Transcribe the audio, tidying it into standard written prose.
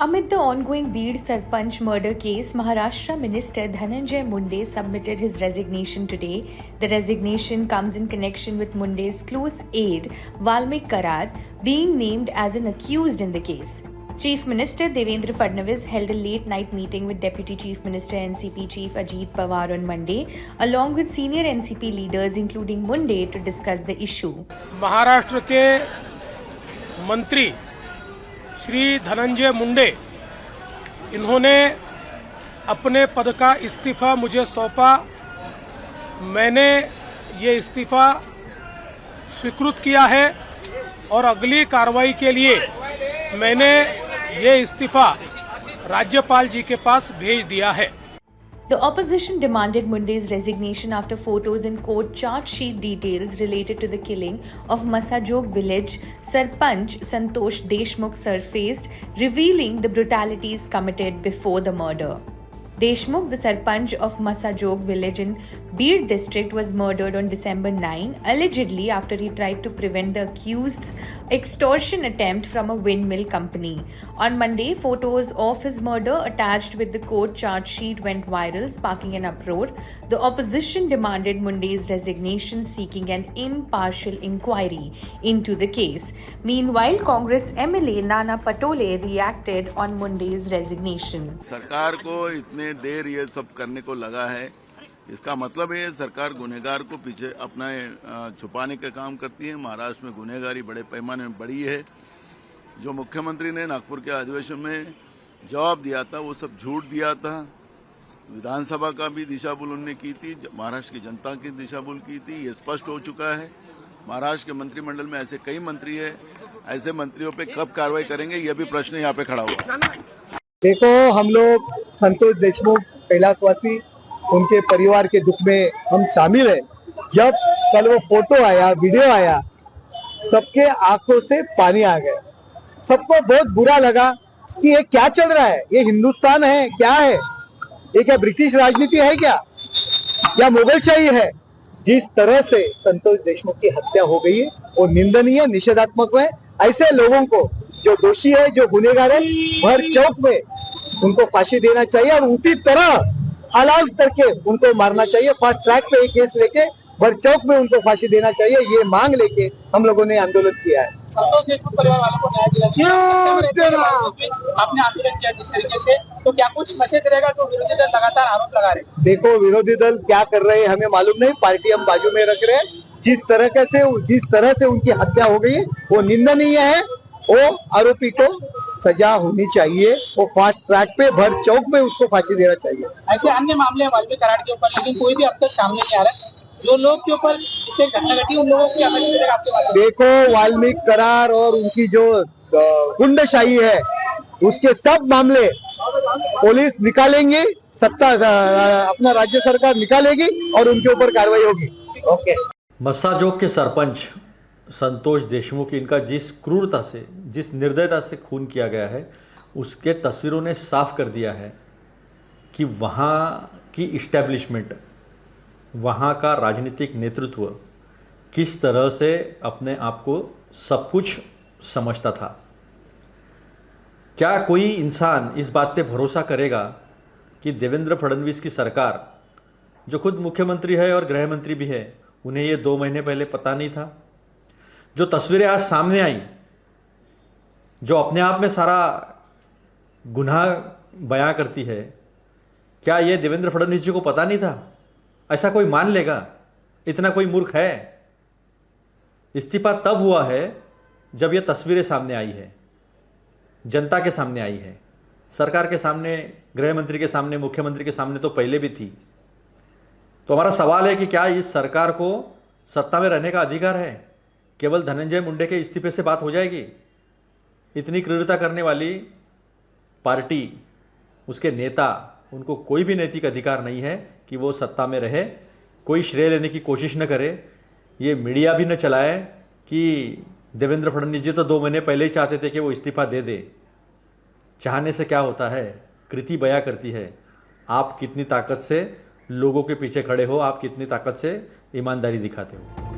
Amid the ongoing Beed Sarpanch murder case, Maharashtra Minister Dhananjay Munde submitted his resignation today. The resignation comes in connection with Munde's close aide, Valmik Karar, being named as an accused in the case. Chief Minister Devendra Fadnavis held a late-night meeting with Deputy Chief Minister NCP Chief Ajit Pawar on Monday, along with senior NCP leaders including Munde to discuss the issue. Maharashtra के मंत्री श्री धनंजय मुंडे इन्होंने अपने पद का इस्तीफा मुझे सौंपा। मैंने ये इस्तीफा स्वीकृत किया है और अगली कार्रवाई के लिए मैंने ये इस्तीफा राज्यपाल जी के पास भेज दिया है। The opposition demanded Munde's resignation after photos and court charge sheet details related to the killing of Masajog village Sarpanch Santosh Deshmukh surfaced, revealing the brutalities committed before the murder. Deshmukh, the Sarpanch of Masajog village in Beed district, was murdered on December 9, allegedly after he tried to prevent the accused's extortion attempt from a windmill company. On Monday, photos of his murder attached with the court charge sheet went viral, sparking an uproar. The opposition demanded Munde's resignation, seeking an impartial inquiry into the case. Meanwhile, Congress MLA Nana Patole reacted on Munde's resignation. सरकार को इतने देर ये सब करने को लगा है, इसका मतलब है सरकार गुनहगार को पीछे अपना छुपाने का काम करती है। महाराष्ट्र में गुनहगारी बड़े पैमाने में बढ़ी है। जो मुख्यमंत्री ने नागपुर के अधिवेशन में जवाब दिया था वो सब झूठ दिया था। विधानसभा का भी दिशाभूल उन्होंने की थी, महाराष्ट्र की जनता की दिशाभूल की थी। ये स्पष्ट हो चुका है। महाराष्ट्र के मंत्रिमंडल में ऐसे कई मंत्री है, ऐसे मंत्रियों पे कब कार्रवाई करेंगे ये भी प्रश्न यहाँ पे खड़ा हुआ। देखो, हम लोग संतोष देशमुख कैलाशवासी उनके परिवार के दुख में हम शामिल हैं। जब कल वो फोटो आया, वीडियो आया, सबके आंखों से पानी आ गया। सबको बहुत बुरा लगा कि ये क्या चल रहा है, ये हिंदुस्तान है क्या है, ये क्या ब्रिटिश राजनीति है क्या मुगलशाही है। जिस तरह से संतोष देशमुख की हत्या हो गई है वो निंदनीय, निषेधात्मक है। ऐसे लोगों को जो दोषी है, जो गुनहगार है, भर चौक में उनको फांसी देना चाहिए और उसी तरह हलाल करके उनको मारना चाहिए। फास्ट ट्रैक पे एक केस लेके भर चौक में उनको फांसी देना चाहिए। ये मांग लेके हम लोगों ने आंदोलन किया है। संतोष देशमुख परिवार वालों को न्याय दिला आपने आंदोलन किया जिस तरीके से, तो क्या कुछ मैसेज रहेगा जो विरोधी दल लगातार आरोप लगा रहे? देखो, विरोधी दल क्या कर रहे हैं हमें मालूम नहीं। पार्टी हम बाजू में रख रहे हैं। जिस तरह से उनकी हत्या हो गई है वो निंदनीय है। वो आरोपी को सजा होनी चाहिए। वो फास्ट ट्रैक पे भर चौक में उसको फांसी देना चाहिए। ऐसे अन्य मामले हैं वाल्मीकि करार के ऊपर, लेकिन कोई भी अब तक सामने नहीं आ रहा है। जो लोग के ऊपर जिससे घटना घटी उन लोगों की मैसेज रहेगा आपके पास? देखो, वाल्मीकि करार और उनकी जो गुंडाशाही है उसके सब मामले पुलिस निकालेंगे, अपना राज्य सरकार निकालेगी और उनके ऊपर कार्रवाई होगी। ओके। मस्साजोग के सरपंच संतोष देशमुख, इनका जिस क्रूरता से, जिस निर्दयता से खून किया गया है, उसके तस्वीरों ने साफ कर दिया है कि वहाँ की इस्टेब्लिशमेंट, वहाँ का राजनीतिक नेतृत्व किस तरह से अपने आप को सब कुछ समझता था। क्या कोई इंसान इस बात पे भरोसा करेगा कि देवेंद्र फडणवीस की सरकार, जो खुद मुख्यमंत्री है और गृह मंत्री भी है, उन्हें ये 2 महीने पहले पता नहीं था? जो तस्वीरें आज सामने आई, जो अपने आप में सारा गुनाह बयां करती है, क्या ये देवेंद्र फडणवीस जी को पता नहीं था? ऐसा कोई मान लेगा? इतना कोई मूर्ख है? इस्तीफा तब हुआ है जब ये तस्वीरें सामने आई है, जनता के सामने आई है, सरकार के सामने, गृह मंत्री के सामने, मुख्यमंत्री के सामने तो पहले भी थी। तो हमारा सवाल है कि क्या इस सरकार को सत्ता में रहने का अधिकार है? केवल धनंजय मुंडे के इस्तीफे से बात हो जाएगी? इतनी क्रूरता करने वाली पार्टी, उसके नेता, उनको कोई भी नैतिक अधिकार नहीं है कि वो सत्ता में रहे। कोई श्रेय लेने की कोशिश न करे, ये मीडिया भी न चलाए कि देवेंद्र फडणवीस जी तो 2 महीने पहले ही चाहते थे कि वो इस्तीफा दे दे। चाहने से क्या होता है, कृति बयां करती है। आप कितनी ताकत से लोगों के पीछे खड़े हो, आप कितनी ताकत से ईमानदारी दिखाते हो।